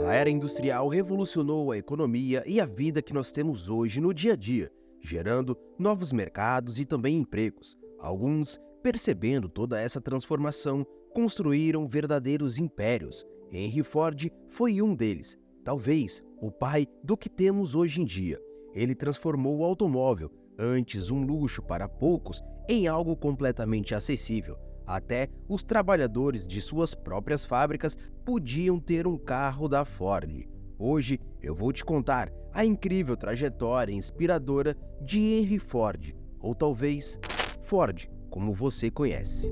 A era industrial revolucionou a economia e a vida que nós temos hoje no dia a dia, gerando novos mercados e também empregos. Alguns, percebendo toda essa transformação, construíram verdadeiros impérios. Henry Ford foi um deles, talvez o pai do que temos hoje em dia. Ele transformou o automóvel, antes um luxo para poucos, em algo completamente acessível. Até os trabalhadores de suas próprias fábricas podiam ter um carro da Ford. Hoje eu vou te contar a incrível trajetória inspiradora de Henry Ford, ou talvez Ford, como você conhece.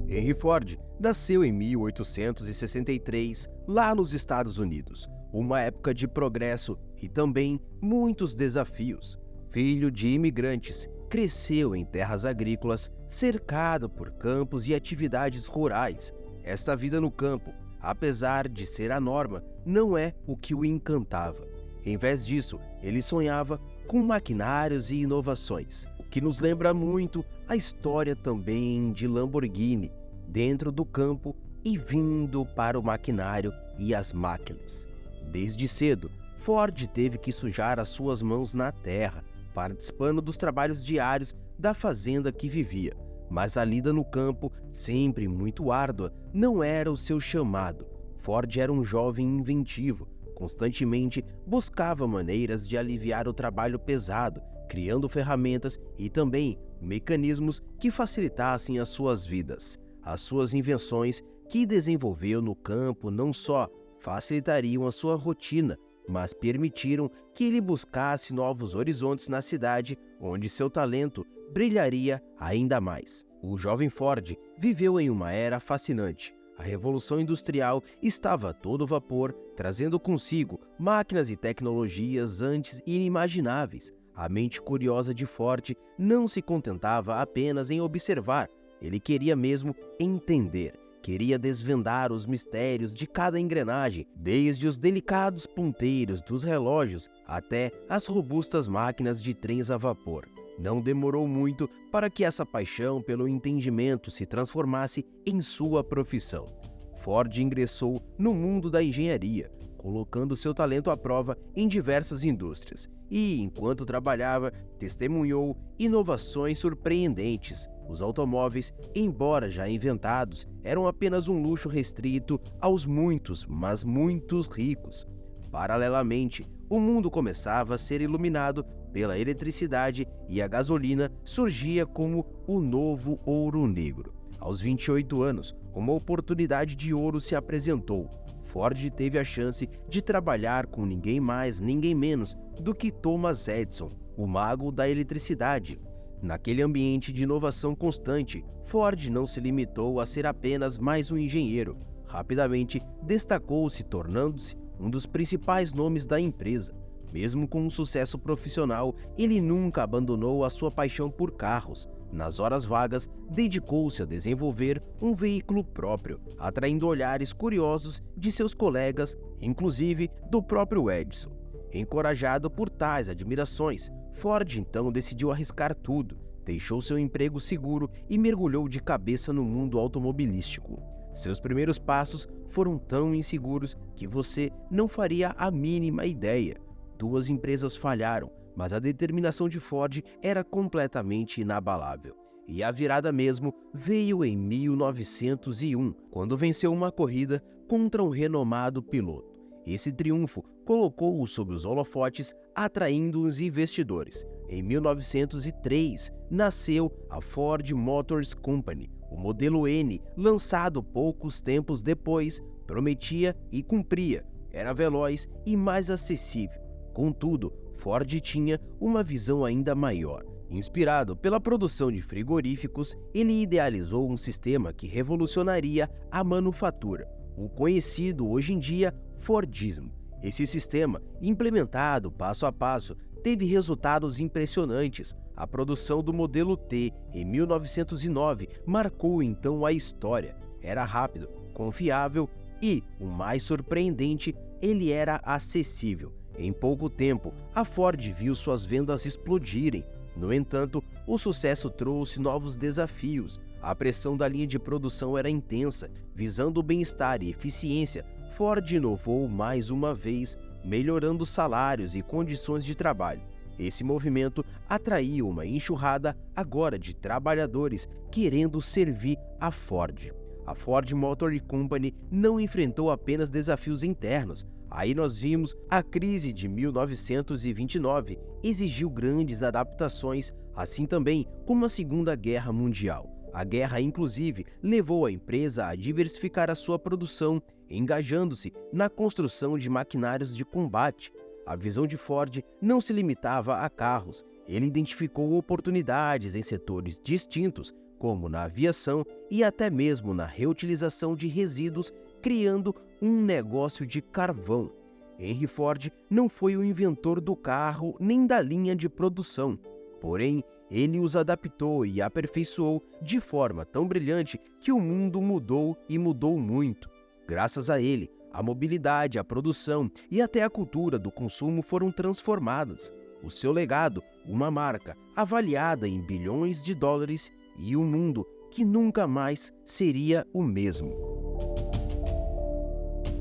Henry Ford nasceu em 1863, lá nos Estados Unidos, uma época de progresso e também muitos desafios. Filho de imigrantes, cresceu em terras agrícolas, cercado por campos e atividades rurais. Esta vida no campo, apesar de ser a norma, não é o que o encantava. Em vez disso, ele sonhava com maquinários e inovações, o que nos lembra muito a história também de Lamborghini, dentro do campo e vindo para o maquinário e as máquinas. Desde cedo, Ford teve que sujar as suas mãos na terra, participando dos trabalhos diários da fazenda que vivia. Mas a lida no campo, sempre muito árdua, não era o seu chamado. Ford era um jovem inventivo, constantemente buscava maneiras de aliviar o trabalho pesado, criando ferramentas e também mecanismos que facilitassem as suas vidas. As suas invenções que desenvolveu no campo não só facilitariam a sua rotina, mas permitiram que ele buscasse novos horizontes na cidade, onde seu talento brilharia ainda mais. O jovem Ford viveu em uma era fascinante. A Revolução Industrial estava a todo vapor, trazendo consigo máquinas e tecnologias antes inimagináveis. A mente curiosa de Ford não se contentava apenas em observar, ele queria mesmo entender. Queria desvendar os mistérios de cada engrenagem, desde os delicados ponteiros dos relógios até as robustas máquinas de trens a vapor. Não demorou muito para que essa paixão pelo entendimento se transformasse em sua profissão. Ford ingressou no mundo da engenharia, colocando seu talento à prova em diversas indústrias. E, enquanto trabalhava, testemunhou inovações surpreendentes. Os automóveis, embora já inventados, eram apenas um luxo restrito aos muitos, mas muitos ricos. Paralelamente, o mundo começava a ser iluminado pela eletricidade e a gasolina surgia como o novo ouro negro. Aos 28 anos, uma oportunidade de ouro se apresentou. Ford teve a chance de trabalhar com ninguém mais, ninguém menos do que Thomas Edison, o mago da eletricidade. Naquele ambiente de inovação constante, Ford não se limitou a ser apenas mais um engenheiro. Rapidamente destacou-se, tornando-se um dos principais nomes da empresa. Mesmo com um sucesso profissional, ele nunca abandonou a sua paixão por carros. Nas horas vagas, dedicou-se a desenvolver um veículo próprio, atraindo olhares curiosos de seus colegas, inclusive do próprio Edison. Encorajado por tais admirações, Ford então decidiu arriscar tudo, deixou seu emprego seguro e mergulhou de cabeça no mundo automobilístico. Seus primeiros passos foram tão inseguros que você não faria a mínima ideia. 2 empresas falharam, mas a determinação de Ford era completamente inabalável. E a virada mesmo veio em 1901, quando venceu uma corrida contra um renomado piloto. Esse triunfo colocou-o sob os holofotes, atraindo os investidores. Em 1903, nasceu a Ford Motor Company. O modelo N, lançado poucos tempos depois, prometia e cumpria. Era veloz e mais acessível. Contudo, Ford tinha uma visão ainda maior. Inspirado pela produção de frigoríficos, ele idealizou um sistema que revolucionaria a manufatura, o conhecido hoje em dia Fordismo. Esse sistema, implementado passo a passo, teve resultados impressionantes. A produção do modelo T em 1909 marcou então a história. Era rápido, confiável e, o mais surpreendente, ele era acessível. Em pouco tempo, a Ford viu suas vendas explodirem. No entanto, o sucesso trouxe novos desafios. A pressão da linha de produção era intensa, visando o bem-estar e eficiência. Ford inovou mais uma vez, melhorando salários e condições de trabalho. Esse movimento atraiu uma enxurrada agora de trabalhadores querendo servir a Ford. A Ford Motor Company não enfrentou apenas desafios internos. Aí nós vimos a crise de 1929 exigiu grandes adaptações, assim também como a Segunda Guerra Mundial. A guerra, inclusive, levou a empresa a diversificar a sua produção, engajando-se na construção de maquinários de combate. A visão de Ford não se limitava a carros. Ele identificou oportunidades em setores distintos, como na aviação e até mesmo na reutilização de resíduos, criando um negócio de carvão. Henry Ford não foi o inventor do carro nem da linha de produção, porém, ele os adaptou e aperfeiçoou de forma tão brilhante que o mundo mudou e mudou muito. Graças a ele, a mobilidade, a produção e até a cultura do consumo foram transformadas. O seu legado, uma marca avaliada em bilhões de dólares e um mundo que nunca mais seria o mesmo.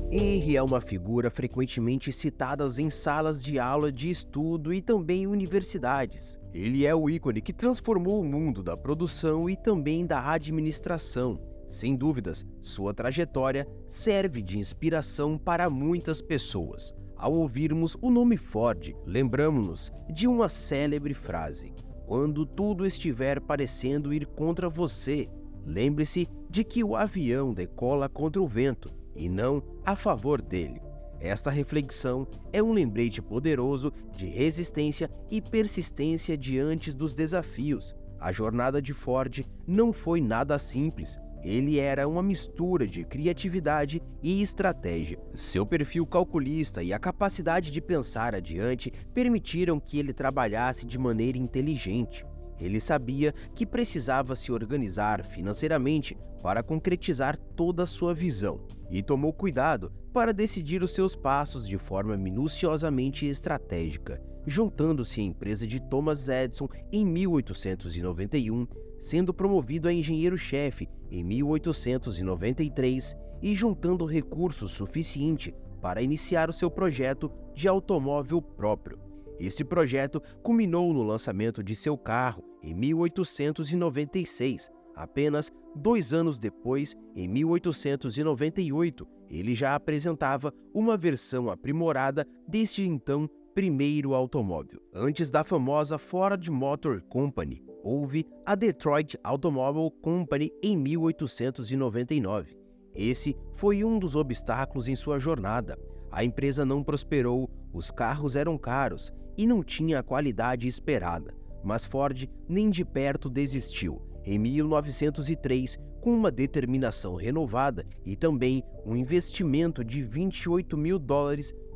Henry é uma figura frequentemente citada em salas de aula de estudo e também universidades. Ele é o ícone que transformou o mundo da produção e também da administração. Sem dúvidas, sua trajetória serve de inspiração para muitas pessoas. Ao ouvirmos o nome Ford, lembramos-nos de uma célebre frase: "Quando tudo estiver parecendo ir contra você, lembre-se de que o avião decola contra o vento e não a favor dele." Esta reflexão é um lembrete poderoso de resistência e persistência diante dos desafios. A jornada de Ford não foi nada simples. Ele era uma mistura de criatividade e estratégia. Seu perfil calculista e a capacidade de pensar adiante permitiram que ele trabalhasse de maneira inteligente. Ele sabia que precisava se organizar financeiramente para concretizar toda a sua visão e tomou cuidado para decidir os seus passos de forma minuciosamente estratégica, juntando-se à empresa de Thomas Edison em 1891, sendo promovido a engenheiro-chefe em 1893 e juntando recursos suficientes para iniciar o seu projeto de automóvel próprio. Esse projeto culminou no lançamento de seu carro em 1896. Apenas 2 anos depois, em 1898, ele já apresentava uma versão aprimorada deste então primeiro automóvel. Antes da famosa Ford Motor Company, houve a Detroit Automobile Company em 1899. Esse foi um dos obstáculos em sua jornada. A empresa não prosperou, os carros eram caros e não tinha a qualidade esperada. Mas Ford nem de perto desistiu. Em 1903, com uma determinação renovada e também um investimento de $28 mil,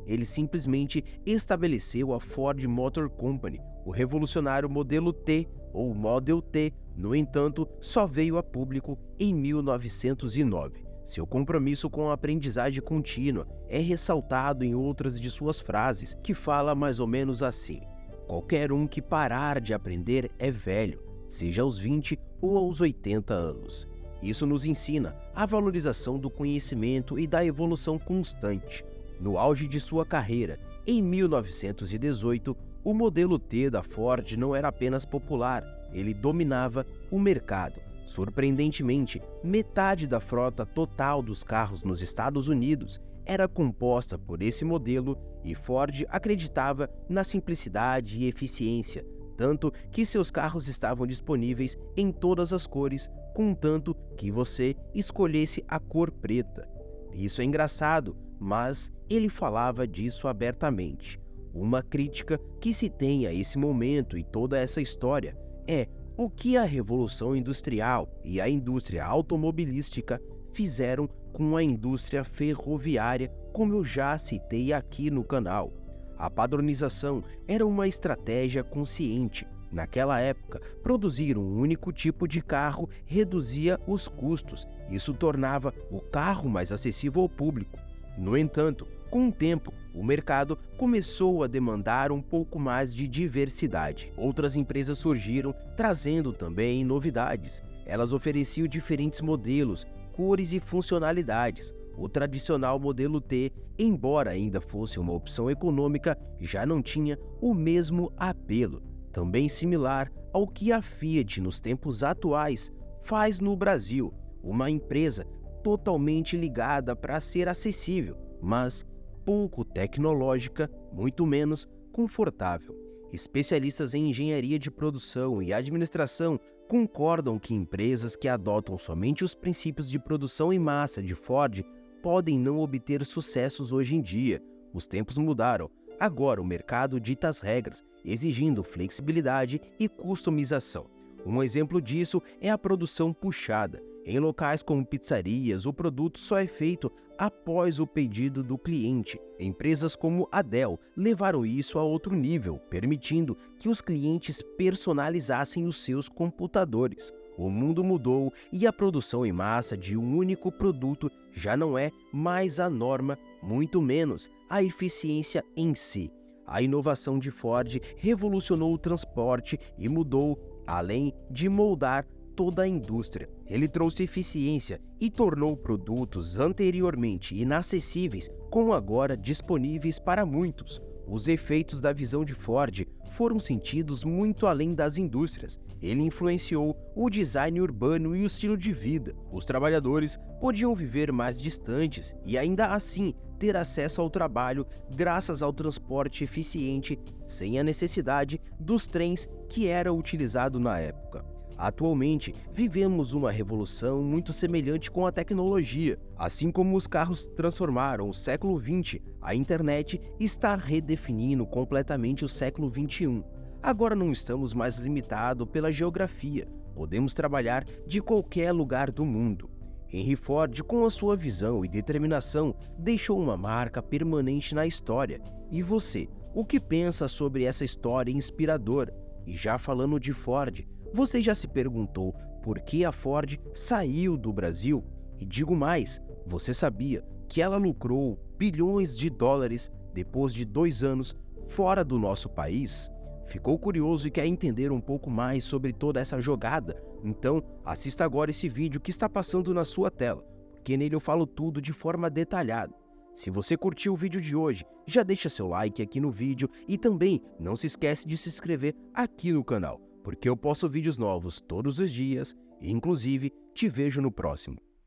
ele simplesmente estabeleceu a Ford Motor Company. O revolucionário modelo T, ou Model T, no entanto, só veio a público em 1909. Seu compromisso com a aprendizagem contínua é ressaltado em outras de suas frases, que fala mais ou menos assim: "Qualquer um que parar de aprender é velho, seja aos 20 ou aos 80 anos." Isso nos ensina a valorização do conhecimento e da evolução constante. No auge de sua carreira, em 1918, o modelo T da Ford não era apenas popular, ele dominava o mercado. Surpreendentemente, metade da frota total dos carros nos Estados Unidos era composta por esse modelo e Ford acreditava na simplicidade e eficiência, tanto que seus carros estavam disponíveis em todas as cores, contanto que você escolhesse a cor preta. Isso é engraçado, mas ele falava disso abertamente. Uma crítica que se tem a esse momento e toda essa história é o que a Revolução Industrial e a indústria automobilística fizeram com a indústria ferroviária, como eu já citei aqui no canal. A padronização era uma estratégia consciente. Naquela época, produzir um único tipo de carro reduzia os custos. Isso tornava o carro mais acessível ao público. No entanto, com o tempo, o mercado começou a demandar um pouco mais de diversidade. Outras empresas surgiram, trazendo também novidades. Elas ofereciam diferentes modelos, cores e funcionalidades. O tradicional modelo T, embora ainda fosse uma opção econômica, já não tinha o mesmo apelo, também similar ao que a Fiat nos tempos atuais faz no Brasil, uma empresa totalmente ligada para ser acessível, mas pouco tecnológica, muito menos confortável. Especialistas em engenharia de produção e administração concordam que empresas que adotam somente os princípios de produção em massa de Ford podem não obter sucessos hoje em dia. Os tempos mudaram. Agora o mercado dita as regras, exigindo flexibilidade e customização. Um exemplo disso é a produção puxada. Em locais como pizzarias, o produto só é feito após o pedido do cliente. Empresas como a Dell levaram isso a outro nível, permitindo que os clientes personalizassem os seus computadores. O mundo mudou e a produção em massa de um único produto já não é mais a norma, muito menos a eficiência em si. A inovação de Ford revolucionou o transporte e mudou, além de moldar toda a indústria. Ele trouxe eficiência e tornou produtos anteriormente inacessíveis como agora disponíveis para muitos. Os efeitos da visão de Ford foram sentidos muito além das indústrias. Ele influenciou o design urbano e o estilo de vida. Os trabalhadores podiam viver mais distantes e ainda assim ter acesso ao trabalho graças ao transporte eficiente sem a necessidade dos trens que era utilizado na época. Atualmente, vivemos uma revolução muito semelhante com a tecnologia. Assim como os carros transformaram o século XX, a internet está redefinindo completamente o século XXI. Agora não estamos mais limitados pela geografia, podemos trabalhar de qualquer lugar do mundo. Henry Ford, com a sua visão e determinação, deixou uma marca permanente na história. E você, o que pensa sobre essa história inspiradora? E já falando de Ford, você já se perguntou por que a Ford saiu do Brasil? E digo mais, você sabia que ela lucrou bilhões de dólares depois de 2 anos fora do nosso país? Ficou curioso e quer entender um pouco mais sobre toda essa jogada? Então assista agora esse vídeo que está passando na sua tela, porque nele eu falo tudo de forma detalhada. Se você curtiu o vídeo de hoje, já deixa seu like aqui no vídeo e também não se esquece de se inscrever aqui no canal, porque eu posto vídeos novos todos os dias e inclusive te vejo no próximo.